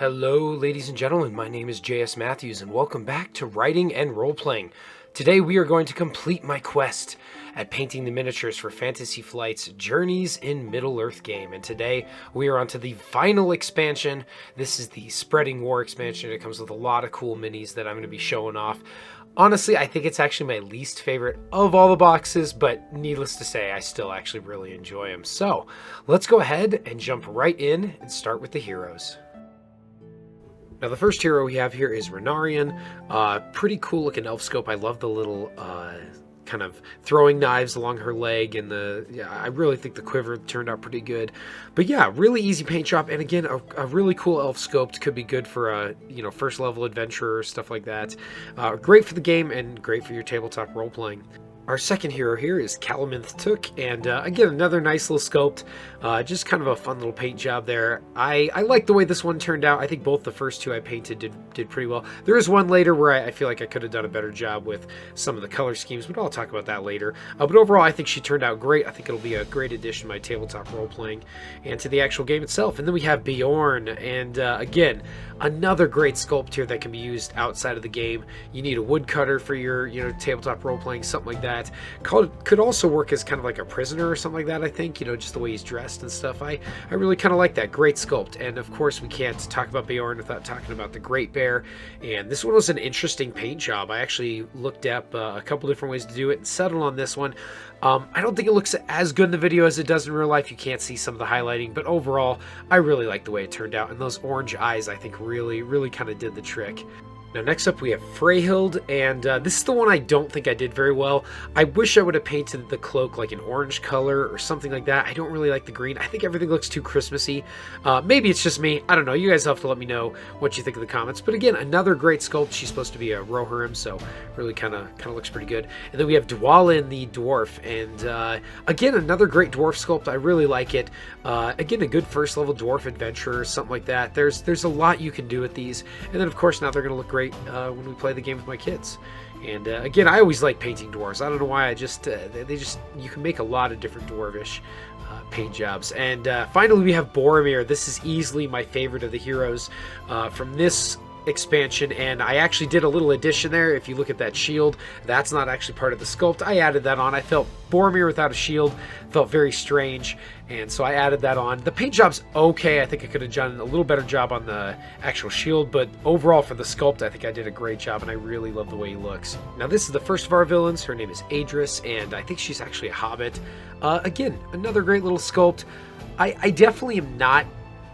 Hello, ladies and gentlemen. My name is J.S. Matthews, and welcome back to Writing and Role-Playing. Today we are going to complete my quest at painting the miniatures for Fantasy Flight's Journeys in Middle-earth game. And today we are on to the final expansion. This is the Spreading War expansion. It comes with a lot of cool minis that I'm going to be showing off. Honestly, I think it's actually my least favorite of all the boxes, but needless to say, I still actually really enjoy them. So let's go ahead and jump right in and start with the heroes. Now the first hero we have here is Renarian. Pretty cool looking elf scope. I love the little kind of throwing knives along her leg, and I really think the quiver turned out pretty good. But yeah, really easy paint job, and again, a really cool elf sculpt. Could be good for a first level adventurer, stuff like that. Great for the game and great for your tabletop role playing. Our second hero here is Calaminth Took, and again, another nice little sculpt, just kind of a fun little paint job there. I like the way this one turned out. I think both the first two I painted did pretty well. There is one later where I feel like I could have done a better job with some of the color schemes, but I'll talk about that later. But overall, I think she turned out great. I think it'll be a great addition to my tabletop role-playing and to the actual game itself. And then we have Bjorn, and again, another great sculpt here that can be used outside of the game. You need a woodcutter for your tabletop role-playing, something like that. Could also work as kind of like a prisoner or something like that, I think, just the way he's dressed and stuff. I really kind of like that. Great sculpt. And of course, we can't talk about Bjorn without talking about the Great Bear. And this one was an interesting paint job. I actually looked up a couple different ways to do it and settled on this one. I don't think it looks as good in the video as it does in real life. You can't see some of the highlighting, but overall, I really like the way it turned out. And those orange eyes, I think, really kind of did the trick. Now next up we have Freyhild, and this is the one I don't think I did very well. I wish I would have painted the cloak like an orange color or something like that. I don't really like the green. I think everything looks too Christmassy. Maybe it's just me. I don't know. You guys have to let me know what you think in the comments. But again, another great sculpt. She's supposed to be a Rohirrim, so really kind of looks pretty good. And then we have Dwalin the dwarf, and again, another great dwarf sculpt. I really like it. Again, a good first level dwarf adventurer, something like that. There's a lot you can do with these. And then of course now they're going to look great when we play the game with my kids. And again, I always like painting dwarves. I don't know why. You can make a lot of different dwarvish paint jobs. And finally we have Boromir. This is easily my favorite of the heroes from this expansion, and I actually did a little addition there. If you look at that shield, that's not actually part of the sculpt. I added that on. I felt Boromir without a shield felt very strange, and so I added that on. The paint job's okay. I think I could have done a little better job on the actual shield, but overall for the sculpt, I think I did a great job, and I really love the way he looks. Now this is the first of our villains. Her name is Adris, and I think she's actually a hobbit. Again, another great little sculpt. I definitely am not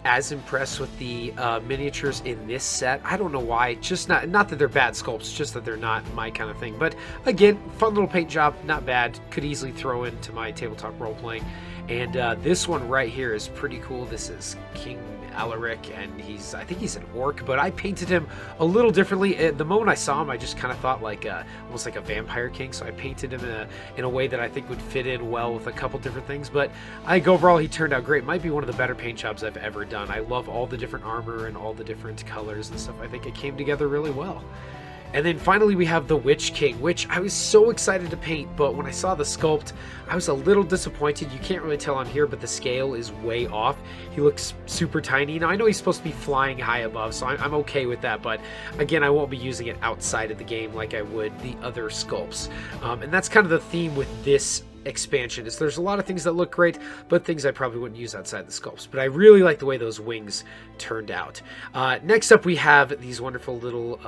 as impressed with the miniatures in this set. I don't know why. Just not that they're bad sculpts, just that they're not my kind of thing. But again, fun little paint job, not bad. Could easily throw into my tabletop role playing. And this one right here is pretty cool. This is King Alaric, and I think he's an orc, but I painted him a little differently. The moment I saw him, I just kind of thought like almost like a vampire king, so I painted him in a way that I think would fit in well with a couple different things. But I think overall he turned out great. Might be one of the better paint jobs I've ever done. I love all the different armor and all the different colors and stuff. I think it came together really well. And then finally we have the Witch King, which I was so excited to paint, but when I saw the sculpt, I was a little disappointed. You can't really tell on here, but the scale is way off. He looks super tiny. Now I know he's supposed to be flying high above, so I'm okay with that, but again, I won't be using it outside of the game like I would the other sculpts. And that's kind of the theme with this expansion, is there's a lot of things that look great, but things I probably wouldn't use outside the sculpts. But I really like the way those wings turned out. Next up we have these wonderful little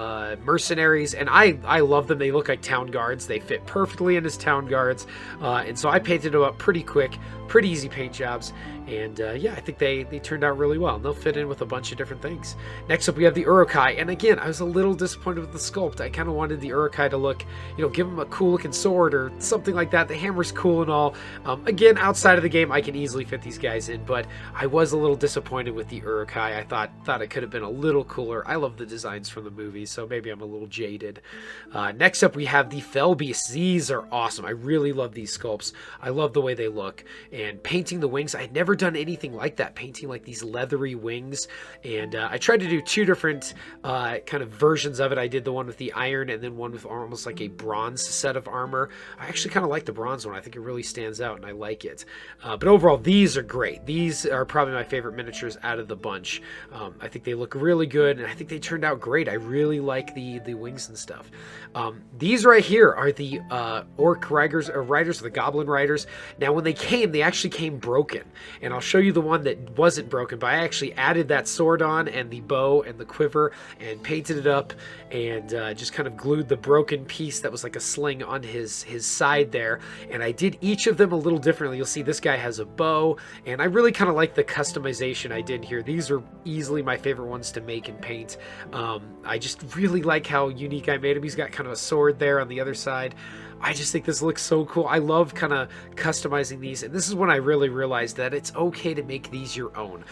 mercenaries, and I love them. They look like town guards. They fit perfectly in as town guards, and so I painted them up pretty quick, pretty easy paint jobs, and yeah, I think they turned out really well. And they'll fit in with a bunch of different things. Next up we have the Uruk-hai, and again, I was a little disappointed with the sculpt. I kind of wanted the Uruk-hai to look, give him a cool looking sword or something like that. The hammer's cool and all. Again, outside of the game, I can easily fit these guys in, but I was a little disappointed with the Uruk-hai. I thought it could have been a little cooler. I love the designs from the movie, so maybe I'm a little jaded. Next up we have the Fell Beasts. These are awesome. I really love these sculpts. I love the way they look, and painting the wings, I had never done anything like that, painting like these leathery wings. And I tried to do two different kind of versions of it. I did the one with the iron and then one with almost like a bronze set of armor. I actually kind of like the bronze one. I think it really stands out and I like it. But overall, these are great. These are probably my favorite miniatures out of the bunch. I think they look really good and I think they turned out great. I really like the wings and stuff. These right here are the orc riders, or the goblin riders. Now when they came, they actually came broken, and I'll show you the one that wasn't broken, but I actually added that sword on and the bow and the quiver and painted it up and just kind of glued the broken piece that was like a sling on his side there. And I did each of them a little differently. You'll see this guy has a bow, and I really kind of like the customization I did here. These are easily my favorite ones to make and paint. I just really like how unique I made him. He's got kind of a sword there on the other side. I just think this looks so cool. I love kind of customizing these, and this is when I really realized that it's okay to make these your own.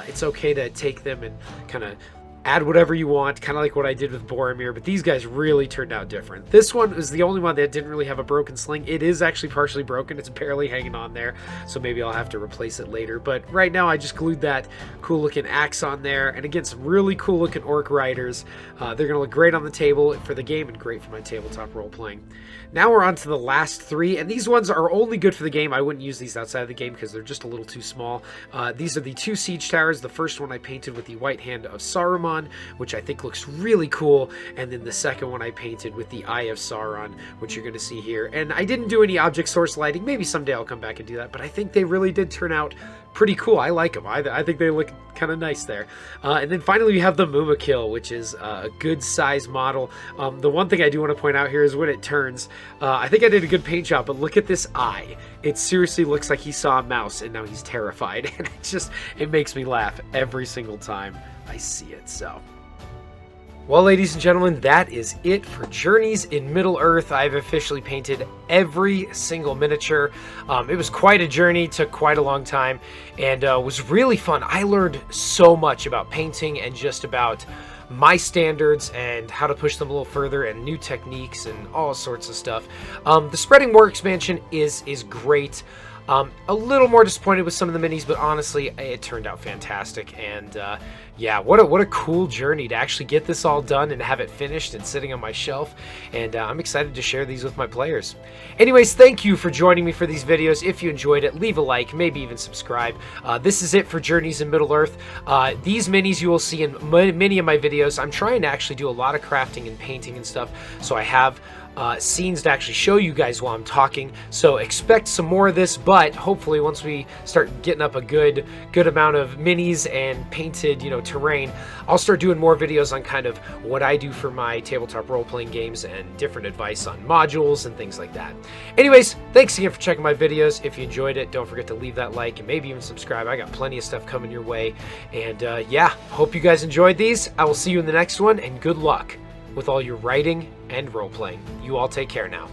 It's okay to take them and kind of add whatever you want, kind of like what I did with Boromir, but these guys really turned out different. This one was the only one that didn't really have a broken sling. It is actually partially broken. It's barely hanging on there, so maybe I'll have to replace it later. But right now, I just glued that cool looking axe on there, and again, some really cool looking orc riders. They're going to look great on the table for the game and great for my tabletop role-playing. Now we're on to the last three, and these ones are only good for the game. I wouldn't use these outside of the game because they're just a little too small. These are the two siege towers. The first one I painted with the white hand of Saruman, which I think looks really cool, and then the second one I painted with the Eye of Sauron, which you're going to see here. And I didn't do any object source lighting. Maybe someday I'll come back and do that, but I think they really did turn out pretty cool. I like them. I think they look kind of nice there. And then finally we have the Mumakil, which is a good size model. The one thing I do want to point out here is when it turns. I think I did a good paint job, but look at this eye. It seriously looks like he saw a mouse and now he's terrified. And it makes me laugh every single time I see it. So, well, ladies and gentlemen, that is it for Journeys in Middle-earth. I've officially painted every single miniature. It was quite a journey, took quite a long time, and was really fun. I learned so much about painting and just about my standards and how to push them a little further and new techniques and all sorts of stuff. The Spreading War expansion is great. A little more disappointed with some of the minis, but honestly, it turned out fantastic. And yeah, what a cool journey to actually get this all done and have it finished and sitting on my shelf. And I'm excited to share these with my players. Anyways, thank you for joining me for these videos. If you enjoyed it, leave a like, maybe even subscribe. This is it for Journeys in Middle-earth. These minis you will see in many of my videos. I'm trying to actually do a lot of crafting and painting and stuff, so I have scenes to actually show you guys while I'm talking, so expect some more of this. But hopefully once we start getting up a good amount of minis and painted, terrain, I'll start doing more videos on kind of what I do for my tabletop role-playing games and different advice on modules and things like that. Anyways, thanks again for checking my videos. If you enjoyed it, don't forget to leave that like and maybe even subscribe. I got plenty of stuff coming your way, and yeah, hope you guys enjoyed these. I will see you in the next one, and good luck with all your writing and role-playing. You all take care now.